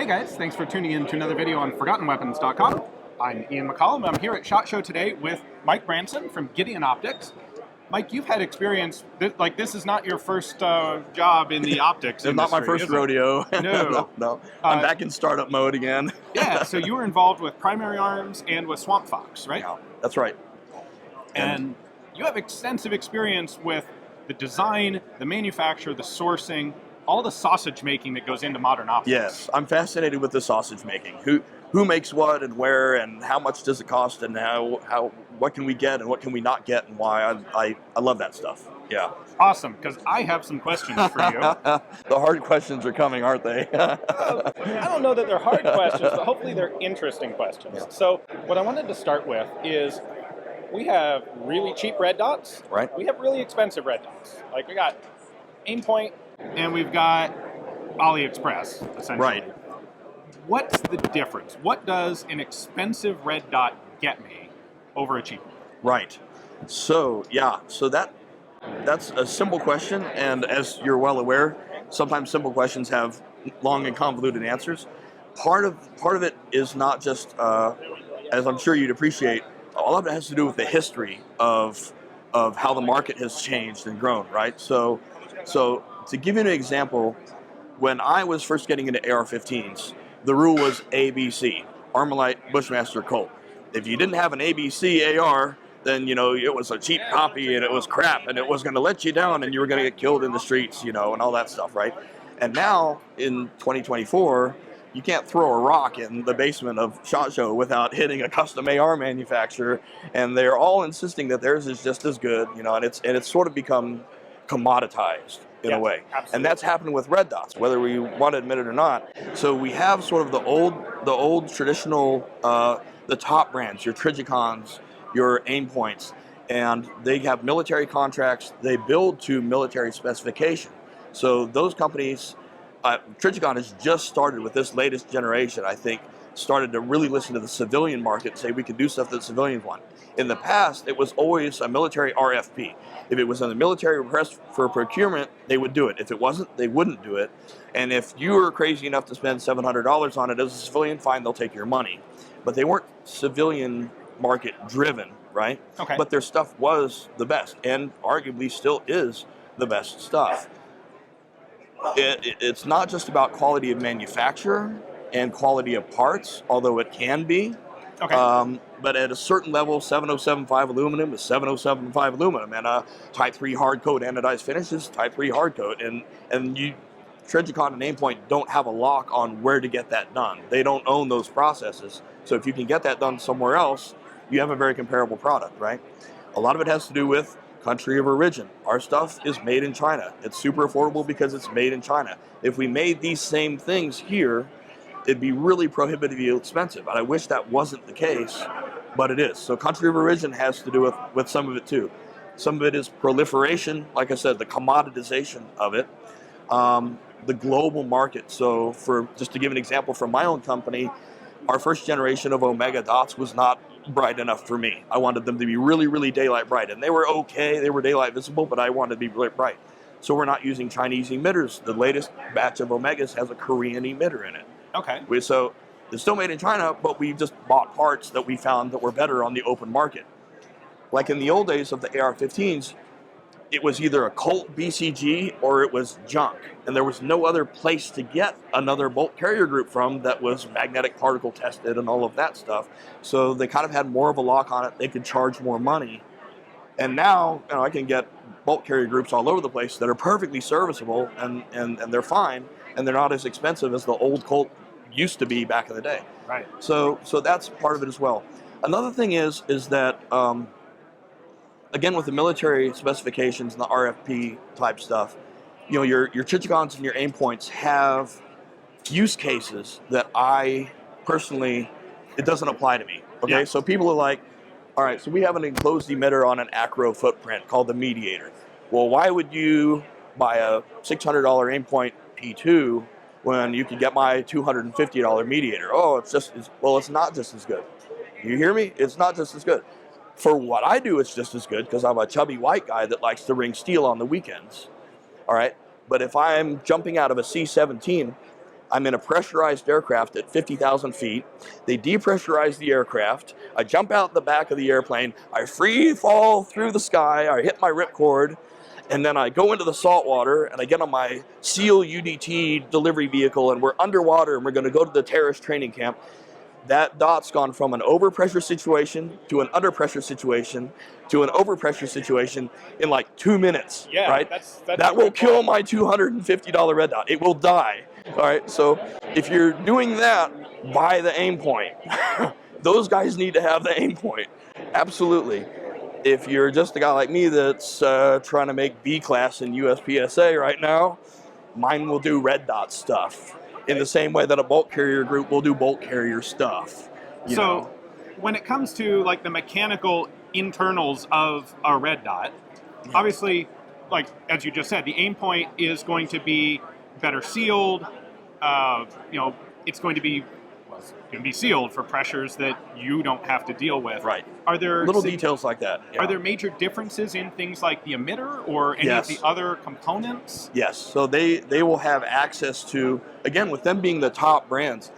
Hey guys, thanks for tuning in to another video on ForgottenWeapons.com. I'm Ian McCollum. I'm here at SHOT Show today with Mike Branson from Gideon Optics. Mike, you've had experience, this is not your first job in the optics industry. It's not my first rodeo. No. No. I'm back in startup mode again. Yeah, so you were involved with Primary Arms and with Swampfox, right? Yeah, that's right. And you have extensive experience with the design, the manufacture, the sourcing, all the sausage making that goes into modern optics. Yes, I'm fascinated with the sausage making. Who makes what and where and how much does it cost and what can we get and what can we not get and why. I love that stuff. Yeah. Awesome, because I have some questions for you. The hard questions are coming, aren't they? I don't know that they're hard questions, but hopefully they're interesting questions. Yeah. So what I wanted to start with is we have really cheap red dots. Right. We have really expensive red dots. Like we got Aimpoint and we've got AliExpress, essentially. Right. What's the difference? What does an expensive red dot get me over a cheap one? Right. So, yeah. So that's a simple question, and as you're well aware, sometimes simple questions have long and convoluted answers. Part of it is not just, as I'm sure you'd appreciate, all of it has to do with the history of how the market has changed and grown, right? So to give you an example, when I was first getting into AR-15s, the rule was ABC, Armalite, Bushmaster, Colt. If you didn't have an ABC AR, then, it was a cheap copy and it was crap and it was going to let you down and you were going to get killed in the streets, and all that stuff, right? And now, in 2024, you can't throw a rock in the basement of SHOT Show without hitting a custom AR manufacturer, and they're all insisting that theirs is just as good, and it's sort of become commoditized in a way. Absolutely. And that's happening with red dots, whether we want to admit it or not. So we have sort of the old traditional, the top brands, your Trigicons, your Aimpoints, and they have military contracts. They build to military specification. So those companies, Trigicon has just started with this latest generation, I think, started to really listen to the civilian market and say we can do stuff that civilians want. In the past, it was always a military RFP. If it was in the military request for procurement, they would do it. If it wasn't, they wouldn't do it. And if you were crazy enough to spend $700 on it as a civilian, fine, they'll take your money. But they weren't civilian market driven, right? Okay. But their stuff was the best, and arguably still is the best stuff. It's not just about quality of manufacture and quality of parts, although it can be. Okay. But at a certain level, 7075 aluminum is 7075 aluminum, and a Type 3 hard coat anodized finish is Type 3 hard coat. And Trigicon and Aimpoint don't have a lock on where to get that done. They don't own those processes. So if you can get that done somewhere else, you have a very comparable product, right? A lot of it has to do with country of origin. Our stuff is made in China. It's super affordable because it's made in China. If we made these same things here, it'd be really prohibitively expensive. And I wish that wasn't the case, but it is. So country of origin has to do with some of it too. Some of it is proliferation, like I said, the commoditization of it, the global market. So just to give an example from my own company, our first generation of Omega dots was not bright enough for me. I wanted them to be really, really daylight bright. And they were okay, they were daylight visible, but I wanted to be really bright. So we're not using Chinese emitters. The latest batch of Omegas has a Korean emitter in it. Okay. So it's still made in China, but we just bought parts that we found that were better on the open market. Like in the old days of the AR-15s, it was either a Colt BCG or it was junk. And there was no other place to get another bolt carrier group from that was magnetic particle tested and all of that stuff. So they kind of had more of a lock on it. They could charge more money. And now, I can get bolt carrier groups all over the place that are perfectly serviceable and they're fine. And they're not as expensive as the old Colt used to be back in the day. Right. So that's part of it as well. Another thing is that, again, with the military specifications and the RFP type stuff, your Trigicons and your Aimpoints have use cases that I personally, it doesn't apply to me. Okay, Yeah. So people are like, all right, so we have an enclosed emitter on an acro footprint called the Mediator. Well, why would you buy a $600 Aimpoint P2 when you could get my $250 Mediator? Oh, it's not just as good. You hear me? It's not just as good. For what I do, it's just as good because I'm a chubby white guy that likes to ring steel on the weekends. All right. But if I'm jumping out of a C-17 I'm in a pressurized aircraft at 50,000 feet. They depressurize the aircraft. I jump out the back of the airplane. I free fall through the sky. I hit my ripcord. And then I go into the salt water and I get on my SEAL UDT delivery vehicle and we're underwater and we're going to go to the terrorist training camp. That dot's gone from an overpressure situation to an underpressure situation to an overpressure situation in like 2 minutes. Yeah, right? that's that will kill my $250 red dot. It will die. All right. So if you're doing that, buy the aim point. Those guys need to have the aim point. Absolutely. If you're just a guy like me that's trying to make B class in USPSA right now, mine will do red dot stuff. In the same way that a bolt carrier group will do bolt carrier stuff. You know? When it comes to like the mechanical internals of a red dot, obviously, like as you just said, the aim point is going to be better sealed. It's going to be sealed for pressures that you don't have to deal with. Right. Are there little details like that? Yeah. Are there major differences in things like the emitter or any of the other components? Yes. So they will have access to, again, with them being the top brands.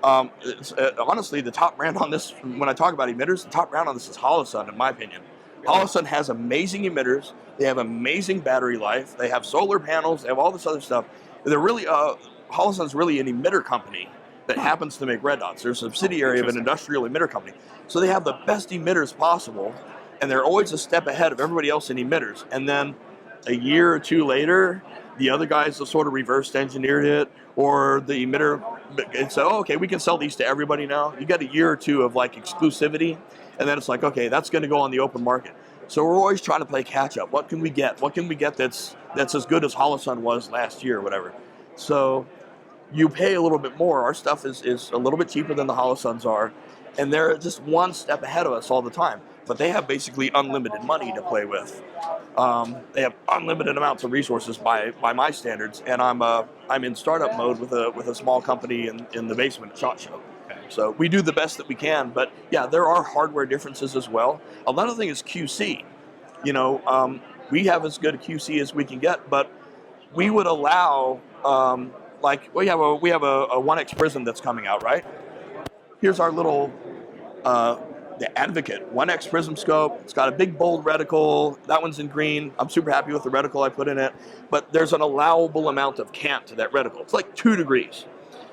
Honestly, the top brand on this, when I talk about emitters, the top brand on this is Holosun, in my opinion. Holosun has amazing emitters. They have amazing battery life. They have solar panels. They have all this other stuff. They're really, Holosun's really an emitter company that happens to make red dots. They're a subsidiary of an industrial emitter company. So they have the best emitters possible, and they're always a step ahead of everybody else in emitters. And then a year or two later, the other guys have sort of reverse engineered it, or the emitter and say, oh, okay, we can sell these to everybody now. You got a year or two of like exclusivity, and then it's like, okay, that's going to go on the open market. So we're always trying to play catch up. What can we get? What can we get that's as good as Holosun was last year or whatever? So you pay a little bit more. Our stuff is a little bit cheaper than the Holosuns are, and they're just one step ahead of us all the time. But they have basically unlimited money to play with. They have unlimited amounts of resources by my standards, and I'm in startup mode with a small company in the basement at SHOT Show. So we do the best that we can, but yeah, there are hardware differences as well. Another thing is QC. We have as good a QC as we can get, but we would allow. Like we have a 1X Prism that's coming out, right? Here's our little the Advocate 1X Prism scope. It's got a big bold reticle. That one's in green. I'm super happy with the reticle I put in it, but there's an allowable amount of cant to that reticle. It's like 2 degrees.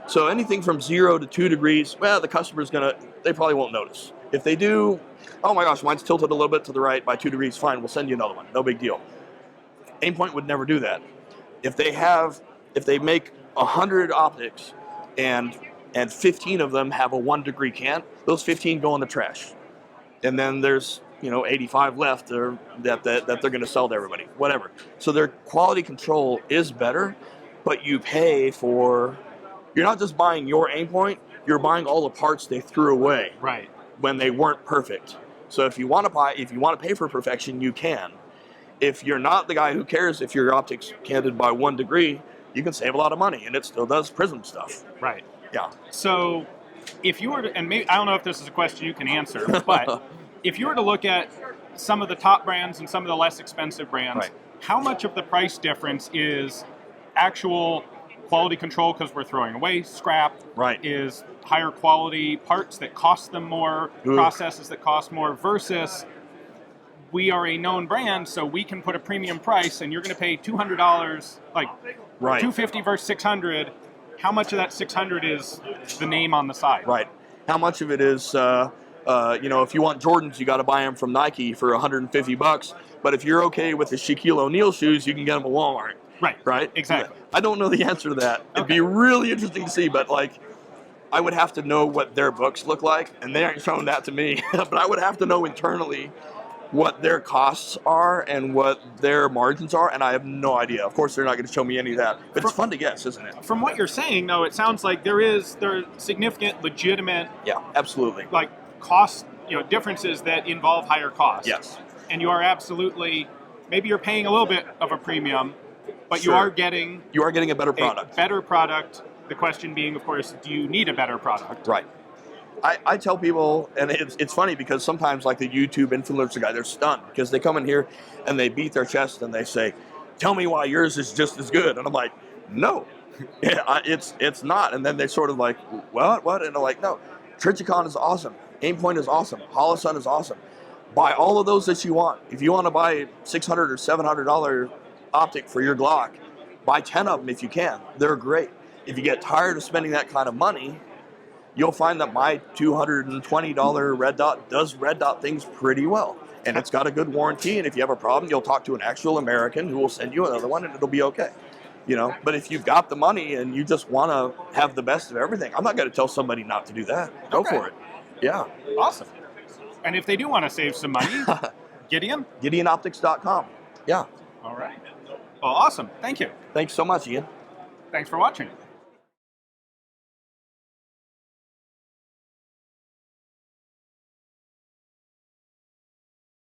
So anything from 0 to 2 degrees, well, the customer's they probably won't notice. If they do, oh my gosh, mine's tilted a little bit to the right by 2 degrees, fine, we'll send you another one. No big deal. Aimpoint would never do that. If they make 100 optics and 15 of them have a 1 degree cant, those 15 go in the trash. And then there's 85 left that they're going to sell to everybody, whatever. So their quality control is better, but you pay for, you're not just buying your aim point, you're buying all the parts they threw away when they weren't perfect. So if you want to pay for perfection, you can. If you're not the guy who cares if your optics canted by 1 degree, you can save a lot of money, and it still does prism stuff. Right. Yeah. So if you were to, and maybe, I don't know if this is a question you can answer, but if you were to look at some of the top brands and some of the less expensive brands, how much of the price difference is actual quality control because we're throwing away scrap, is higher quality parts that cost them more, processes that cost more, versus we are a known brand, so we can put a premium price, and you're going to pay $200, like $250 versus $600. How much of that $600 is the name on the side? Right. How much of it is, if you want Jordans, you got to buy them from Nike for $150. But if you're okay with the Shaquille O'Neal shoes, you can get them at Walmart. Right. Exactly. I don't know the answer to that. It'd be really interesting to see, but I would have to know what their books look like, and they aren't showing that to me. But I would have to know internally what their costs are and what their margins are, and I have no idea. Of course, they're not going to show me any of that, but it's fun to guess, isn't it? From what you're saying, though, it sounds like there are significant, legitimate, absolutely, cost, differences that involve higher costs. Yes, and you are absolutely, maybe you're paying a little bit of a premium, but you are getting a better product. The question being, of course, do you need a better product? Right. I tell people, and it's funny because sometimes like the YouTube influencer guy, they're stunned because they come in here and they beat their chest and they say, tell me why yours is just as good. And I'm like, no, it's not. And then they're sort of like, what? And they're like, no, Trichicon is awesome. Aimpoint is awesome. Holosun is awesome. Buy all of those that you want. If you want to buy $600 or $700 optic for your Glock, buy 10 of them if you can. They're great. If you get tired of spending that kind of money, you'll find that my $220 red dot does red dot things pretty well. And it's got a good warranty. And if you have a problem, you'll talk to an actual American who will send you another one and it'll be okay. You know, but if you've got the money and you just want to have the best of everything, I'm not going to tell somebody not to do that. Go for it. Yeah. Awesome. And if they do want to save some money, Gideon? GideonOptics.com. Yeah. All right. Well, awesome. Thank you. Thanks so much, Ian. Thanks for watching.